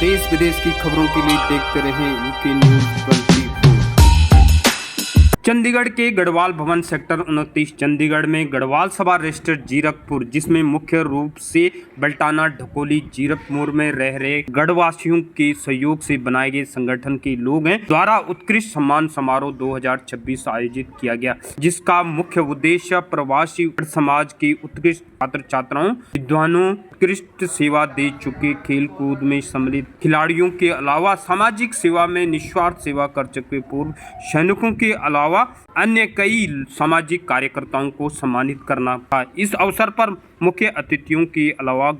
देश विदेश की खबरों के लिए देखते रहें इनके न्यूज़ 24। चंडीगढ़ के गढ़वाल भवन सेक्टर 29 चंडीगढ़ में गढ़वाल सभा रजिस्टर्ड जीरकपुर, जिसमें मुख्य रूप से बल्टाना ढकोली जीरकपुर में रह रहे गढ़वासियों के सहयोग से बनाए गए संगठन के लोग हैं द्वारा उत्कृष्ट सम्मान समारोह 2026 आयोजित किया गया, जिसका मुख्य उद्देश्य प्रवासी समाज के उत्कृष्ट छात्र छात्राओं, विद्वानों, उत्कृष्ट सेवा दे चुके खेल कूद में सम्मिलित खिलाड़ियों के अलावा सामाजिक सेवा में निस्वार्थ सेवा कर चुके पूर्व सैनिकों के अलावा अन्य कई सामाजिक कार्यकर्ताओं को सम्मानित करना था। इस अवसर पर मुख्य अतिथियों के अलावा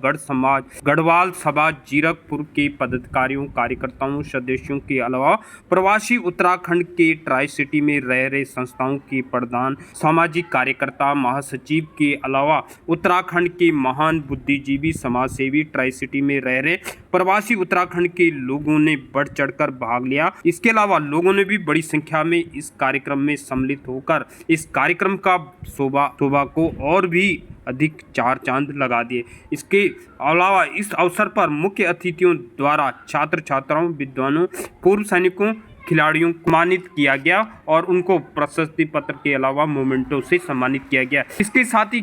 गढ़वाल सभा जीरकपुर के पदाधिकारियों, कार्यकर्ताओं, सदस्यों के अलावा प्रवासी उत्तराखंड के ट्राई सिटी में रह रहे संस्थाओं के प्रधान, सामाजिक कार्यकर्ता, महासचिव के अलावा उत्तराखंड के महान बुद्धिजीवी, समाजसेवी, ट्राई सिटी में रह रहे प्रवासी उत्तराखंड के लोगों ने बढ़ चढ़कर भाग लिया। इसके अलावा लोगों ने भी बड़ी संख्या में इस कार्यक्रम में सम्मिलित होकर इस कार्यक्रम का शोभा को और भी अधिक चार चांद लगा दिए। इसके अलावा इस अवसर पर मुख्य अतिथियों द्वारा छात्र छात्राओं, विद्वानों, पूर्व सैनिकों, खिलाड़ियों को सम्मानित किया गया और उनको प्रशस्ति पत्र के अलावा मोमेंटो से सम्मानित किया गया। इसके साथ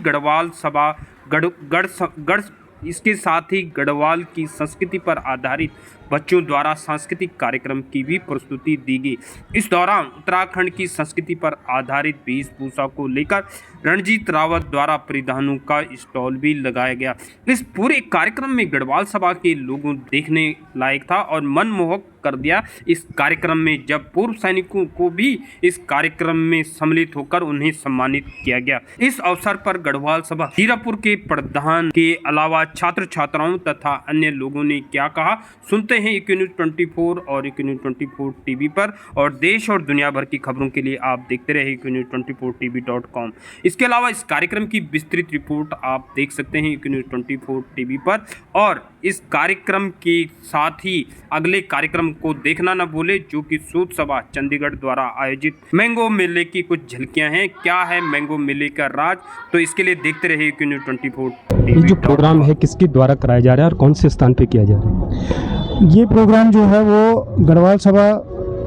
ही गढ़वाल की संस्कृति पर आधारित बच्चों द्वारा सांस्कृतिक कार्यक्रम की भी प्रस्तुति दी गई। इस दौरान उत्तराखंड की संस्कृति पर आधारित वेशभूषा को लेकर रणजीत रावत द्वारा परिधानों का स्टॉल भी लगाया गया। इस पूरे कार्यक्रम में गढ़वाल सभा के लोगों देखने लायक था और मनमोहक कर दिया। इस कार्यक्रम में जब पूर्व सैनिकों को भी इस कार्यक्रम में सम्मिलित होकर उन्हें सम्मानित किया गया। इस अवसर पर गढ़वाल सभा जीरकपुर के प्रधान के अलावा छात्र छात्राओं तथा अन्य लोगों ने क्या कहा, सुनते हैं न्यूज़ 24 और न्यूज़ 24 टीवी पर। और देश और दुनिया भर की खबरों के लिए आप देखते रहे न्यूज़ 24tv.com। इसके अलावा इस कार्यक्रम की विस्तृत रिपोर्ट आप देख सकते हैं न्यूज़ 24 टीवी पर। और इस कार्यक्रम के साथ ही अगले कार्यक्रम को देखना न भूले, जो कि सूत सभा चंडीगढ़ द्वारा आयोजित मैंगो मेले की कुछ झलकियां हैं। क्या है मैंगो मेले का राज, तो इसके लिए देखते रहिए न्यूज़ 24 टीवी। जो प्रोग्राम है किसके द्वारा कराया जा रहा है और कौन से स्थान पे किया जा रहा है? ये प्रोग्राम जो है वो गढ़वाल सभा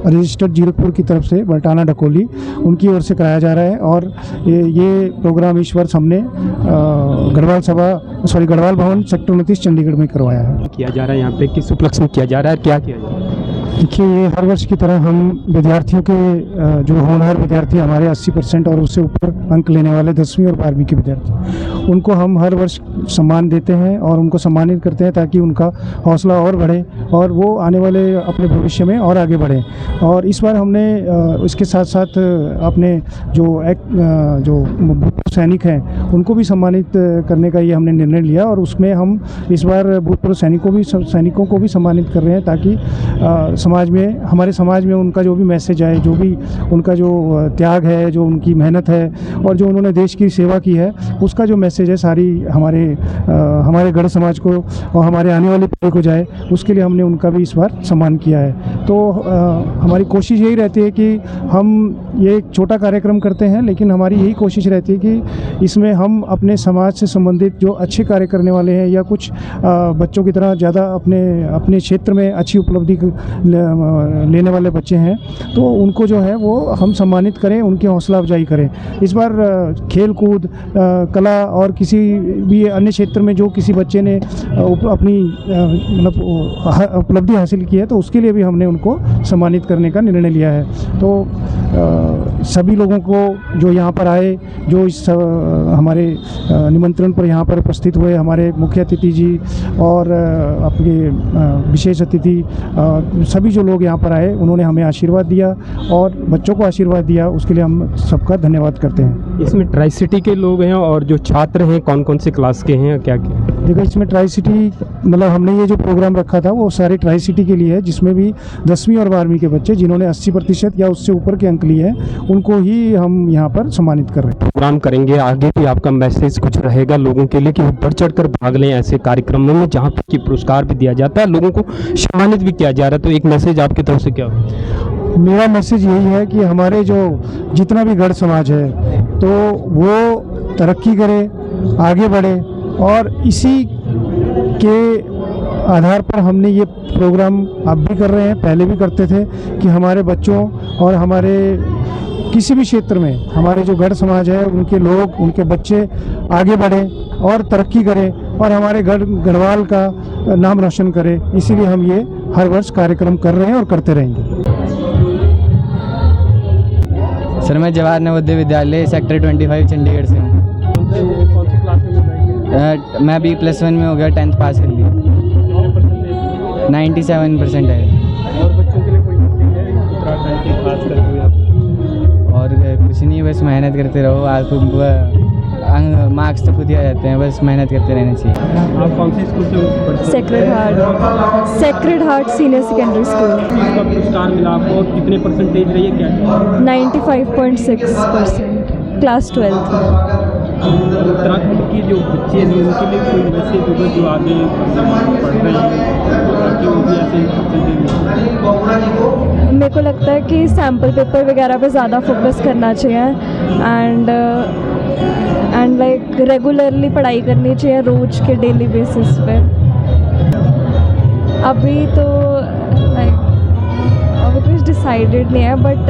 रजिस्टर्ड जीरकपुर की तरफ से बल्टाना ढकोली उनकी ओर से कराया जा रहा है। और ये प्रोग्राम इस वर्ष हमने गढ़वाल भवन सेक्टर 29 चंडीगढ़ में करवाया है। किया जा रहा है यहाँ पे किस उपलक्ष्य में किया जा रहा है, क्या किया जा रहा है? देखिए, ये हर वर्ष की तरह हम विद्यार्थियों के जो होनहार विद्यार्थी हमारे 80% और उससे ऊपर अंक लेने वाले 10वीं और 12वीं के विद्यार्थी, उनको हम हर वर्ष सम्मान देते हैं और उनको सम्मानित करते हैं ताकि उनका हौसला और बढ़े और वो आने वाले अपने भविष्य में और आगे बढ़े। और इस बार हमने इसके साथ साथ अपने जो सैनिक हैं उनको भी सम्मानित करने का ये हमने निर्णय लिया। और उसमें हम इस बार भूतपूर्व सैनिकों को भी सम्मानित कर रहे हैं ताकि हमारे समाज में उनका जो भी मैसेज है, जो भी उनका जो त्याग है, जो उनकी मेहनत है और जो उन्होंने देश की सेवा की है, उसका जो मैसेज है सारी हमारे गढ़ समाज को और हमारे आने वाली पीढ़ी को जाए, उसके लिए हमने उनका भी इस बार सम्मान किया है। तो हमारी कोशिश यही रहती है कि हम ये एक छोटा कार्यक्रम करते हैं, लेकिन हमारी यही कोशिश रहती है कि इसमें हम अपने समाज से संबंधित जो अच्छे कार्य करने वाले हैं या कुछ बच्चों की तरह ज़्यादा अपने क्षेत्र में अच्छी उपलब्धि लेने वाले बच्चे हैं, तो उनको जो है वो हम सम्मानित करें, उनकी हौसला अफजाई करें। इस बार खेल कूद, कला और किसी भी अन्य क्षेत्र में जो किसी बच्चे ने अपनी उपलब्धि हासिल की है, तो उसके लिए भी हमने उनको सम्मानित करने का निर्णय लिया है। तो सभी लोगों को जो यहाँ पर आए, जो इस हमारे निमंत्रण पर यहाँ पर उपस्थित हुए, हमारे मुख्य अतिथि जी और अपने विशेष अतिथि, सभी जो लोग यहाँ पर आए, उन्होंने हमें आशीर्वाद दिया और बच्चों को आशीर्वाद दिया, उसके लिए हम सबका धन्यवाद करते हैं। इसमें ट्राई सिटी के लोग हैं और जो छात्र हैं कौन कौन से क्लास के हैं, क्या क्या? देखो, इसमें ट्राई सिटी मतलब हमने ये जो प्रोग्राम रखा था वो सारे ट्राई सिटी के लिए है, जिसमें भी 10वीं और 12वीं के बच्चे जिन्होंने 80% या उससे ऊपर के अंक लिए हैं, उनको ही हम यहाँ पर सम्मानित कर रहे हैं। प्रोग्राम करेंगे आगे भी, आपका मैसेज कुछ रहेगा लोगों के लिए कि वो बढ़ चढ़ कर भाग लें ऐसे कार्यक्रमों में जहाँ पर कि पुरस्कार भी दिया जाता है, लोगों को सम्मानित भी किया जा रहा है। तो एक मैसेज आपकी तरफ से क्या हो? मेरा मैसेज यही है कि हमारे जो जितना भी गढ़ समाज है तो वो तरक्की करे, आगे बढ़े और इसी के आधार पर हमने ये प्रोग्राम अब भी कर रहे हैं, पहले भी करते थे, कि हमारे बच्चों और हमारे किसी भी क्षेत्र में हमारे जो गढ़ समाज है उनके लोग, उनके बच्चे आगे बढ़ें और तरक्की करें और हमारे गढ़वाल का नाम रोशन करें। इसीलिए हम ये हर वर्ष कार्यक्रम कर रहे हैं और करते रहेंगे। सर मैं जवाहर नवोदय विद्यालय सेक्टर 25 चंडीगढ़ से हूँ। कौन सी क्लास में बताएंगे? मैं B+1 में हो गया, 10th पास कर ली। 97% है। और बच्चों के लिए कोई मैसेज है उत्तराखंड के खास करके हुए आप? और कुछ नहीं, बस मेहनत करते रहो, आपको मार्क्स तो खुद ही आ जाते हैं, बस मेहनत करते रहना चाहिए। आप कौन सी स्कूल से पढ़ते हैं? Sacred heart senior secondary school. इसका पुरस्कार मिला आपको और कितने परसेंटेज रही है, क्या 95.6%, क्लास 12th में। उत्तराखंड के जो बच्चे हैं उनके लिए कोई मैसेज होगा जो आगे पढ़ रहे हैं ताकि वो भी ऐसे चीज़ें? मेरे को लगता है कि सैम्पल पेपर वगैरह पे ज़्यादा फोकस करना चाहिए एंड लाइक रेगुलरली पढ़ाई करनी चाहिए रोज़ के डेली बेसिस पे। अभी तो लाइक अभी कुछ डिसाइडेड नहीं है, but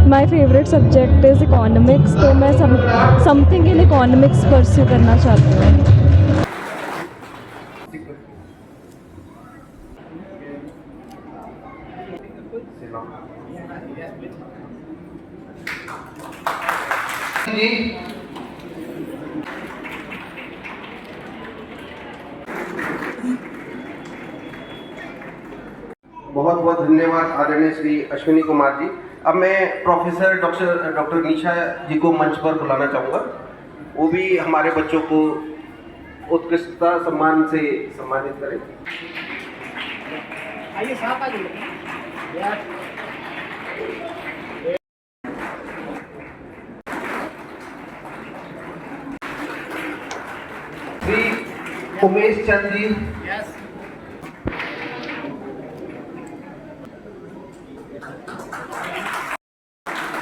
my favourite subject is economics, तो मैं समथिंग इन इकोनॉमिक्स परस्यू करना चाहती हूँ। बहुत बहुत धन्यवाद आदरणीय श्री अश्विनी कुमार जी। अब मैं प्रोफेसर डॉक्टर निशा जी को मंच पर बुलाना चाहूँगा। वो भी हमारे बच्चों को उत्कृष्टता सम्मान से सम्मानित करें। आइए साथ आ जाइए। श्री उमेश चंद जी,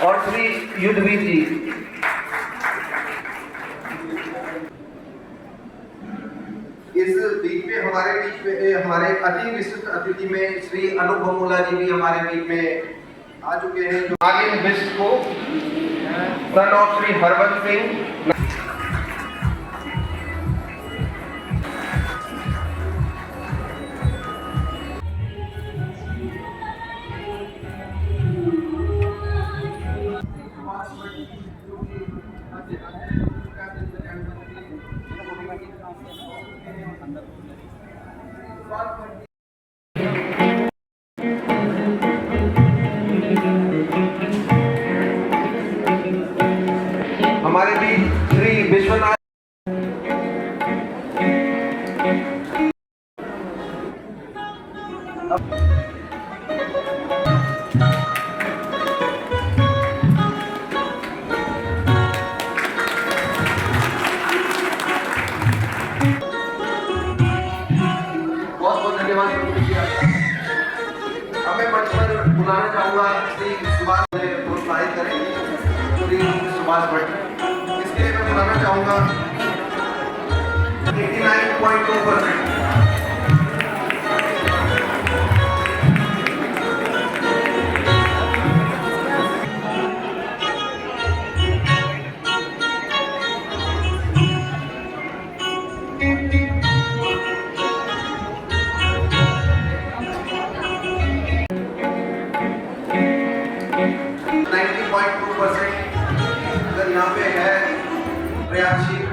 और श्री युद्धवीर जी। इस बीच में हमारे अति विशिष्ट अतिथि में श्री अनुभव मुला जी भी हमारे बीच में आ चुके हैं, जो आगे विश्व को सन ऑफ श्री हरवंत सिंह। हमारे बीच श्री विश्वनाथ बुलाना चाहूँगा श्री सुभाष प्रोत्साहित करें, श्री सुभाष भट्ट। इसके लिए मैं बुलाना चाहूँगा 89.2%। अगर यहाँ पे है प्रयासशील